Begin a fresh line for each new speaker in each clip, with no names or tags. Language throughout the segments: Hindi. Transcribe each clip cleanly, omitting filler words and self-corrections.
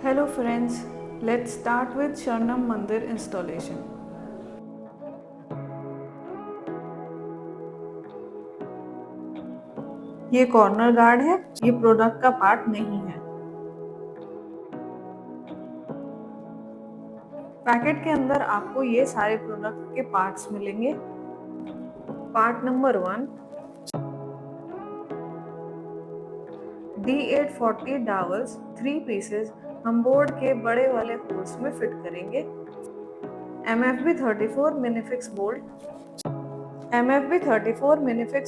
Hello friends, let's start with Sharnam Mandir installation. ये कॉर्नर गार्ड है, ये प्रोडक्ट का पार्ट नहीं है। पैकेट के अंदर आपको ये सारे प्रोडक्ट के पार्ट्स मिलेंगे। पार्ट नंबर 1, D840 डावल्स 3 पीसेस हम बोर्ड के बड़े वाले होल्स में फिट करेंगे। MFB34 मिनीफिक्स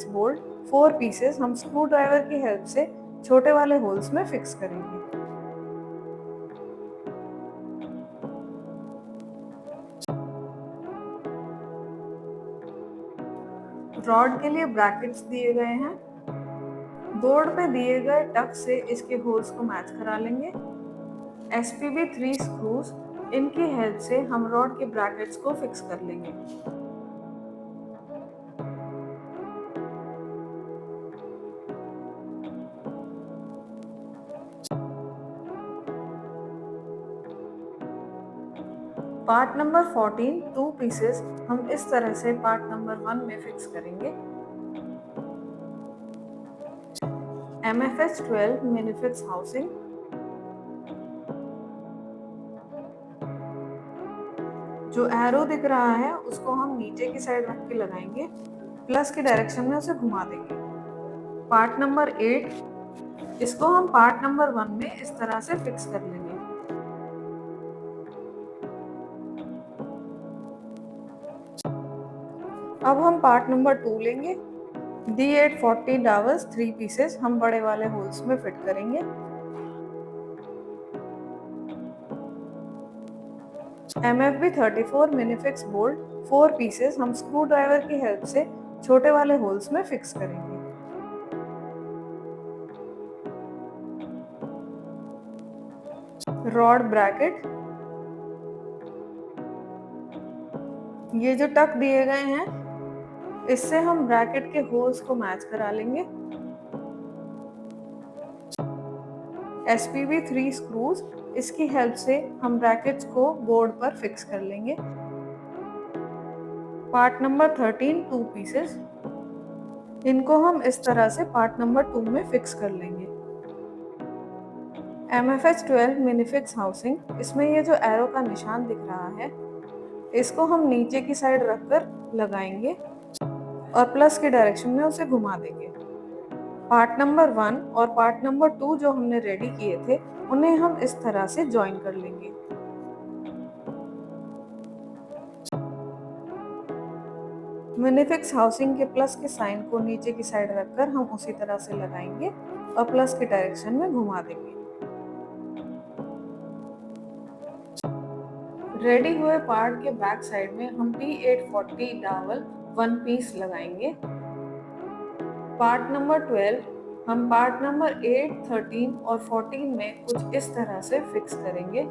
बोल्ट 4 पीसेस हम स्क्रू ड्राइवर की हेल्प से छोटे वाले होल्स में फिक्स करेंगे। रॉड के लिए ब्रैकेट्स दिए गए हैं। बोर्ड पे दिए गए टक से इसके होल्स को मैच करा लेंगे। SPB 3 स्क्रूज, इनकी हेल्प से हम रॉड के ब्रैकेट्स को फिक्स कर लेंगे। पार्ट नंबर 14 2 पीसेस हम इस तरह से पार्ट नंबर 1 में फिक्स करेंगे। MFH 12 मिनीफिक्स हाउसिंग, जो एरो दिख रहा है उसको हम नीचे की साइड रख के लगाएंगे, प्लस की डायरेक्शन में उसे घुमा देंगे। पार्ट नंबर 8, इसको हम पार्ट नंबर 1 में इस तरह से फिक्स कर लेंगे। अब हम पार्ट नंबर 2 लेंगे। D840 डावल्स 3 पीसेस हम बड़े वाले होल्स में फिट करेंगे। MFB34 मिनीफिक्स बोल्ट 4 पीसेस हम स्क्रू ड्राइवर की हेल्प से छोटे वाले होल्स में फिक्स करेंगे। रॉड ब्रैकेट, ये जो टक दिए गए हैं इससे हम ब्रैकेट के होल्स को मैच करा लेंगे। SPB 3 स्क्रूज, इसकी हेल्प से हम ब्रैकेट्स को बोर्ड पर फिक्स कर लेंगे। पार्ट नंबर 13 2 पीसेस, इनको हम इस तरह से पार्ट नंबर 2 में फिक्स कर लेंगे। MFH 12 मिनीफिक्स हाउसिंग, इसमें ये जो एरो का निशान दिख रहा है इसको हम नीचे की साइड रखकर लगाएंगे और प्लस के डायरेक्शन में उसे घुमा देंगे। पार्ट नंबर 1 और पार्ट नंबर 2 जो हमने रेडी किए थे उन्हें हम इस तरह से ज्वाइन कर लेंगे। मिनीफिक्स हाउसिंग के प्लस के साइन को नीचे की साइड रखकर हम उसी तरह से लगाएंगे और प्लस के डायरेक्शन में घुमा देंगे। रेडी हुए पार्ट के बैक साइड में हम D840 डावल 1 पीस लगाएंगे। पार्ट नंबर 12 हम पार्ट नंबर 8, 13 और 14 में कुछ इस तरह से फिक्स करेंगे।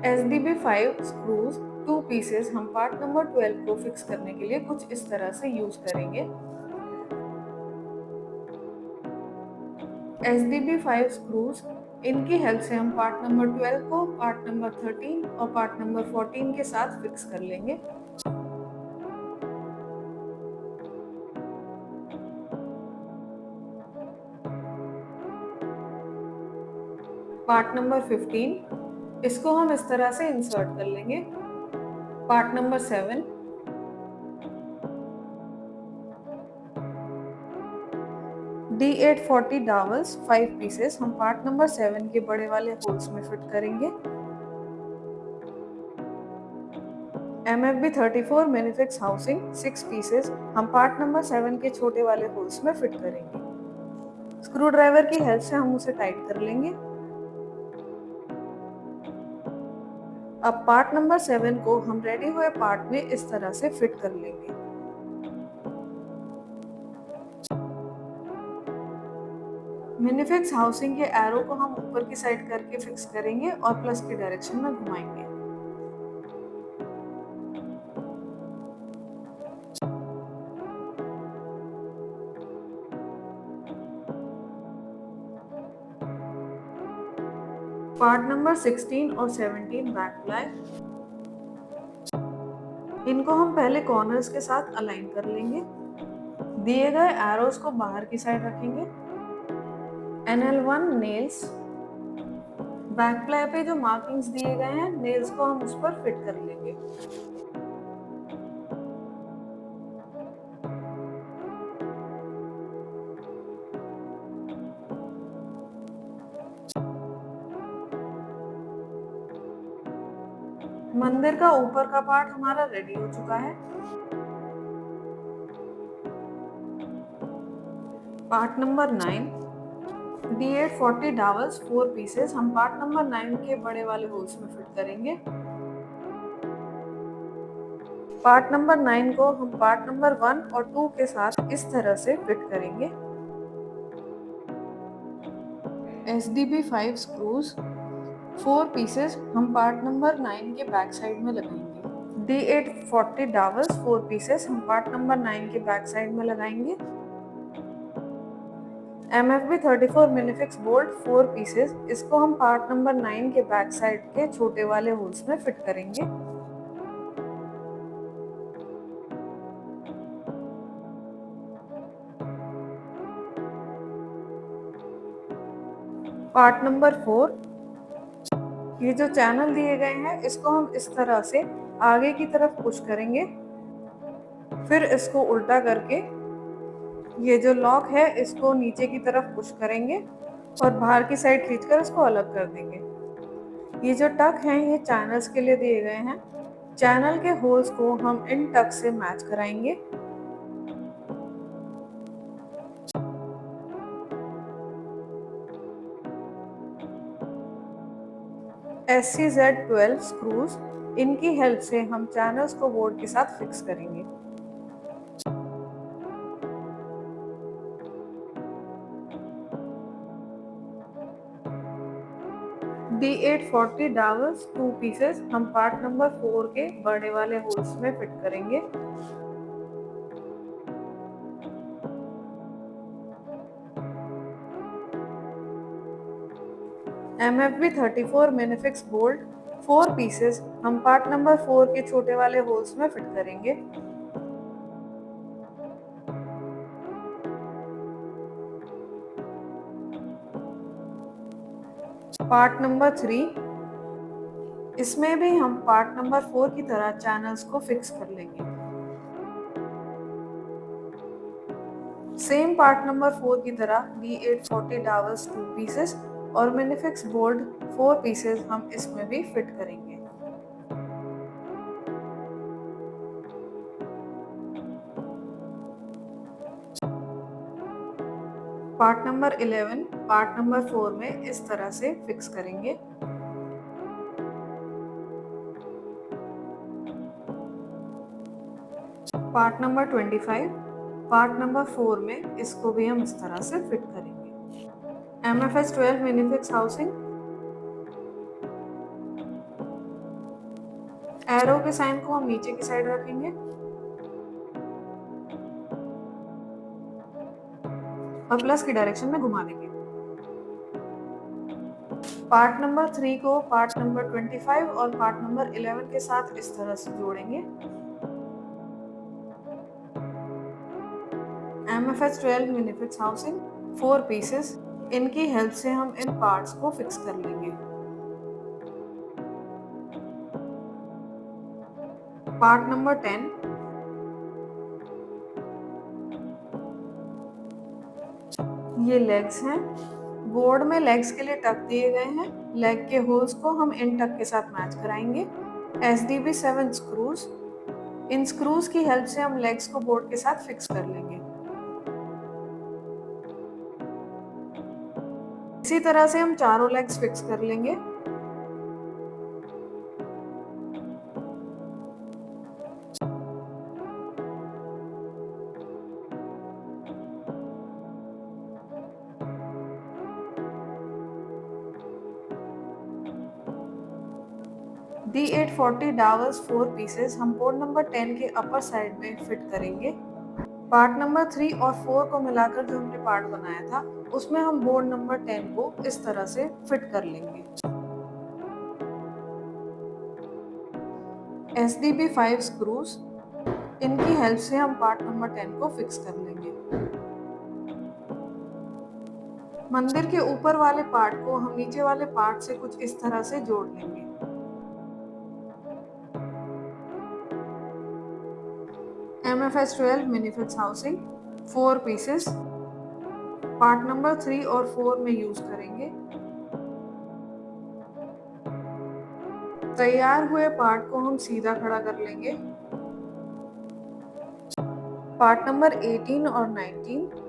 SDB 5 स्क्रूज 2 पीसेस हम पार्ट नंबर 12 को फिक्स करने के लिए कुछ इस तरह से यूज करेंगे। SDB 5 स्क्रूज, इनकी हेल्प से हम पार्ट नंबर 12 को पार्ट नंबर 13 और पार्ट नंबर 14 के साथ फिक्स कर लेंगे। पार्ट नंबर 15, इसको हम इस तरह से इंसर्ट कर लेंगे। पार्ट नंबर 7, D840 डावल्स 5 पीसेस हम पार्ट नंबर 7 के बड़े वाले होल्स में फिट करेंगे। MFB34 मिनीफिक्स हाउसिंग 6 पीसेस हम पार्ट नंबर 7 के छोटे वाले होल्स में फिट करेंगे। स्क्रू ड्राइवर की हेल्प से हम उसे टाइट कर लेंगे। अब पार्ट नंबर 7 को हम रेडी हुए पार्ट में इस तरह से फिट कर लेंगे। मिनीफिक्स हाउसिंग के एरो को हम ऊपर की साइड करके फिक्स करेंगे और प्लस की डायरेक्शन में घुमाएंगे। पार्ट नंबर 16 और 17 बैक प्लाई, इनको हम पहले कॉर्नर्स के साथ अलाइन कर लेंगे। दिए गए एरोज को बाहर की साइड रखेंगे। NL1 नेल्स, बैक प्लाई पे जो मार्किंग्स दिए गए हैं नेल्स को हम उस पर फिट कर लेंगे। मंदिर का ऊपर का पार्ट हमारा रेडी हो चुका है। पार्ट नंबर 9, D840 डावल्स 4 पीसेस हम पार्ट नंबर 9 के बड़े वाले होल्स में फिट करेंगे। पार्ट नंबर 9 को हम पार्ट नंबर 1 और 2 के साथ इस तरह से फिट करेंगे। SDB 5 स्क्रूज 4 पीसेस हम पार्ट नंबर 9 के बैक साइड में लगाएंगे। D840 डावल्स 4 पीसेस हम पार्ट नंबर 9 के बैक साइड में लगाएंगे। MFB 34 मिनीफिक्स बोल्ट 4 पीसेस, इसको हम पार्ट नंबर 9 के बैक साइड के छोटे वाले होल्स में फिट करेंगे। पार्ट नंबर 4, ये जो चैनल दिए गए हैं इसको हम इस तरह से आगे की तरफ पुश करेंगे, फिर इसको उल्टा करके ये जो लॉक है इसको नीचे की तरफ पुश करेंगे और बाहर की साइड खींचकर इसको अलग कर देंगे। ये जो टक हैं ये चैनल्स के लिए दिए गए हैं। चैनल के होल्स को हम इन टक से मैच कराएंगे। SCZ12 स्क्रूज, इनकी हेल्प से हम चैनल्स को बोर्ड के साथ फिक्स करेंगे। D840 डावल्स 2 पीसेस हम पार्ट नंबर 4 के बड़े वाले होल्स में फिट करेंगे। MFB 34 मिनीफिक्स बोल्ट 4 पीसेस हम पार्ट नंबर 4 के छोटे वाले होल्स में फिट करेंगे। पार्ट नंबर 3, इसमें भी हम पार्ट नंबर 4 की तरह चैनल्स को फिक्स कर लेंगे। सेम पार्ट नंबर 4 की तरह D840 डावल्स 2 पीसेस और मिनीफिक्स बोल्ट 4 पीसेस हम इसमें भी फिट करेंगे। पार्ट नंबर 11 पार्ट नंबर 4 में इस तरह से फिक्स करेंगे। पार्ट नंबर 25 पार्ट नंबर 4 में इसको भी हम इस तरह से फिट करेंगे। MFS 12 मिनीफिक्स हाउसिंग, एरो के साइन को हम नीचे की साइड रखेंगे और प्लस की डायरेक्शन में घुमा देंगे। पार्ट नंबर 3 को पार्ट नंबर 25 और पार्ट नंबर 11 के साथ इस तरह से जोड़ेंगे। MFS 12 मिनीफिक्स हाउसिंग 4 पीसेस, इनकी हेल्प से हम इन पार्ट्स को फिक्स कर लेंगे। पार्ट नंबर 10, ये लेग्स हैं। बोर्ड में लेग्स के लिए टक दिए गए हैं। लेग के होल्स को हम इन टक के साथ मैच कराएंगे। SDB 7 स्क्रूज, इन स्क्रूज की हेल्प से हम लेग्स को बोर्ड के साथ फिक्स कर लेंगे। इसी तरह से हम चारों लेग्स फिक्स कर लेंगे। D840 डावल्स 4 पीसेस हम पोर्ट नंबर 10 के अपर साइड में फिट करेंगे। पार्ट नंबर 3 और 4 को मिलाकर जो हमने पार्ट बनाया था उसमें हम बोर्ड नंबर 10 को इस तरह से फिट कर लेंगे। SDB5 स्क्रूज, इनकी हेल्प से हम पार्ट नंबर 10 को फिक्स कर लेंगे। मंदिर के ऊपर वाले पार्ट को हम नीचे वाले पार्ट से कुछ इस तरह से जोड़ लेंगे। MFS 12 minifix housing 4 pieces part number 3 और 4 में यूज करेंगे। तैयार हुए पार्ट को हम सीधा खड़ा कर लेंगे। पार्ट नंबर 18 और 19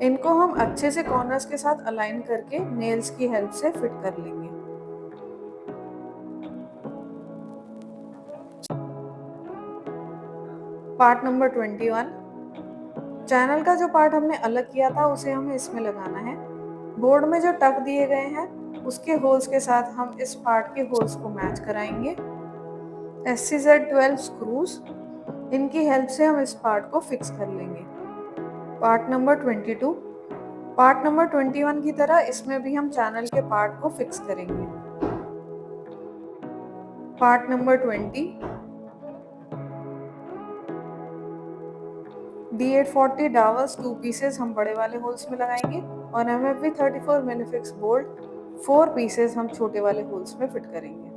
इनको हम अच्छे से कॉर्नर्स के साथ अलाइन करके नेल्स की हेल्प से फिट कर लेंगे। पार्ट नंबर 21 चैनल का जो पार्ट हमने अलग किया था उसे हमें इसमें लगाना है। बोर्ड में जो टक दिए गए हैं उसके होल्स के साथ हम इस पार्ट के होल्स को मैच कराएंगे। SCZ12 स्क्रूज, इनकी हेल्प से हम इस पार्ट को फिक्स कर लेंगे। पार्ट नंबर 22 पार्ट नंबर 21 की तरह इसमें भी हम चैनल के पार्ट को फिक्स करेंगे। Part number 20 D840 Davar's 2 pieces हम बड़े वाले होल्स में लगाएंगे और MFV 34 मिनीफिक्स बोल्ट 4 पीसेस हम छोटे वाले होल्स में फिट करेंगे।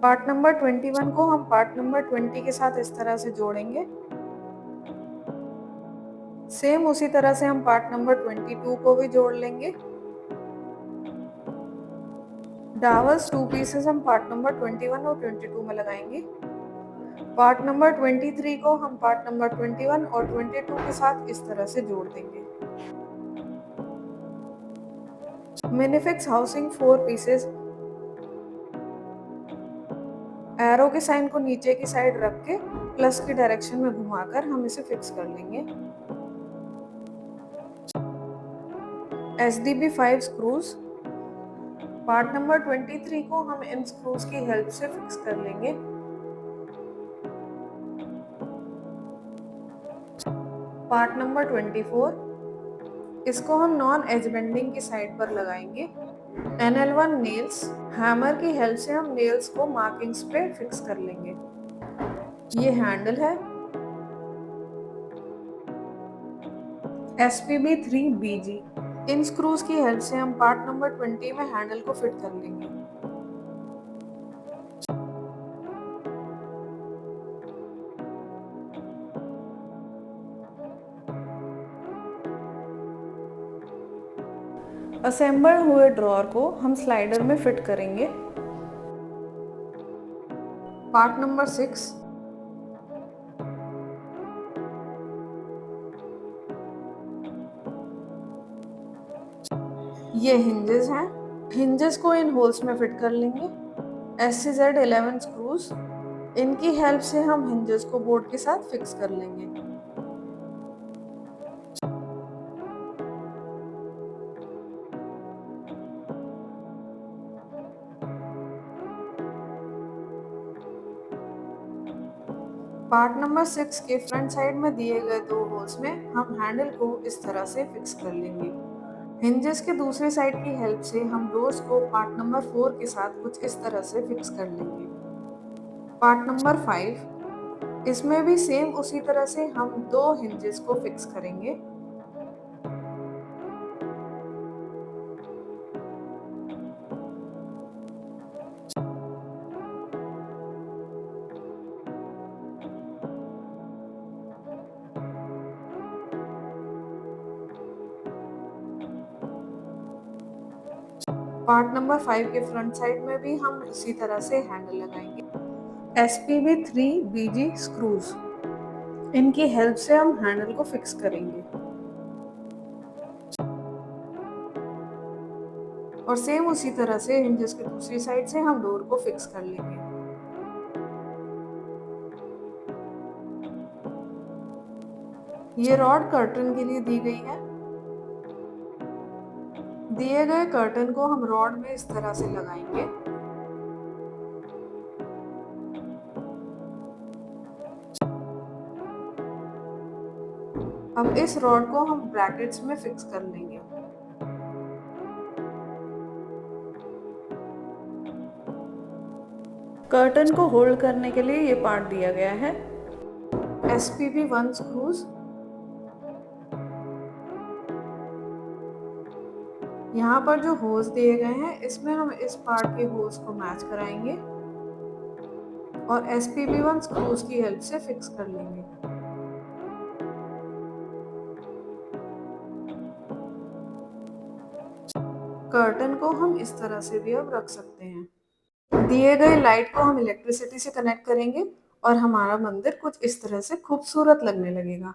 पार्ट नंबर 21 को हम पार्ट नंबर 20 के साथ इस तरह से जोड़ेंगे। सेम उसी तरह से हम पार्ट नंबर 22 को भी जोड़ लेंगे। डावर्स 2 पीसेस हम पार्ट नंबर 21 और 22 में लगाएंगे। पार्ट नंबर 23 को हम पार्ट नंबर 21 और 22 के साथ इस तरह से जोड़ देंगे। मिनीफिक्स हाउसिंग 4 पीसेस एरो के साइन को नीचे की साइड रख के प्लस की डायरेक्शन में घुमाकर हम इसे फिक्स कर लेंगे। SDB5 स्क्रूज, पार्ट नंबर 23 को हम इन स्क्रूज की हेल्प से फिक्स कर लेंगे। पार्ट नंबर 24 इसको हम नॉन एज बेंडिंग की साइड पर लगाएंगे। NL1 नेल्स, हैमर की हेल्प से हम नेल्स को मार्किंग्स पे फिक्स कर लेंगे। ये हैंडल है। SPB3BG, इन स्क्रूज की हेल्प से हम पार्ट नंबर 20 में हैंडल को फिट कर लेंगे। असेंबल हुए ड्रॉर को हम स्लाइडर में फिट करेंगे। पार्ट नंबर 6 ये हिंजेस हैं। हिंजेस को इन होल्स में फिट कर लेंगे। SCZ11 स्क्रूज, इनकी हेल्प से हम हिंजेस को बोर्ड के साथ फिक्स कर लेंगे। पार्ट नंबर 6 के फ्रंट साइड में दिए गए 2 होल्स में हम हैंडल को इस तरह से फिक्स कर लेंगे। हिंजेस के दूसरी साइड की हेल्प से हम डोर्स को पार्ट नंबर 4 के साथ कुछ इस तरह से फिक्स कर लेंगे। पार्ट नंबर 5 इसमें भी सेम उसी तरह से हम 2 हिंजेस को फिक्स करेंगे। पार्ट नंबर 5 के फ्रंट साइड में भी हम इसी तरह से हैंडल लगाएंगे। SPB3BG स्क्रूज, इनकी हेल्प से हम हैंडल को फिक्स करेंगे और सेम उसी तरह से हिंजेस की दूसरी साइड से हम डोर को फिक्स कर लेंगे। ये रॉड कर्टन के लिए दी गई है। दिए गए कर्टन को हम रॉड में इस तरह से लगाएंगे। अब इस रॉड को हम ब्रैकेट्स में फिक्स कर लेंगे। कर्टन को होल्ड करने के लिए ये पार्ट दिया गया है। SPB1 स्क्रूज, यहाँ पर जो होज दिए गए हैं इसमें हम इस पार्ट के होज को मैच कराएंगे और SPB1 स्क्रूज की हेल्प से फिक्स कर लेंगे। कर्टन को हम इस तरह से भी अब रख सकते हैं। दिए गए लाइट को हम इलेक्ट्रिसिटी से कनेक्ट करेंगे और हमारा मंदिर कुछ इस तरह से खूबसूरत लगने लगेगा।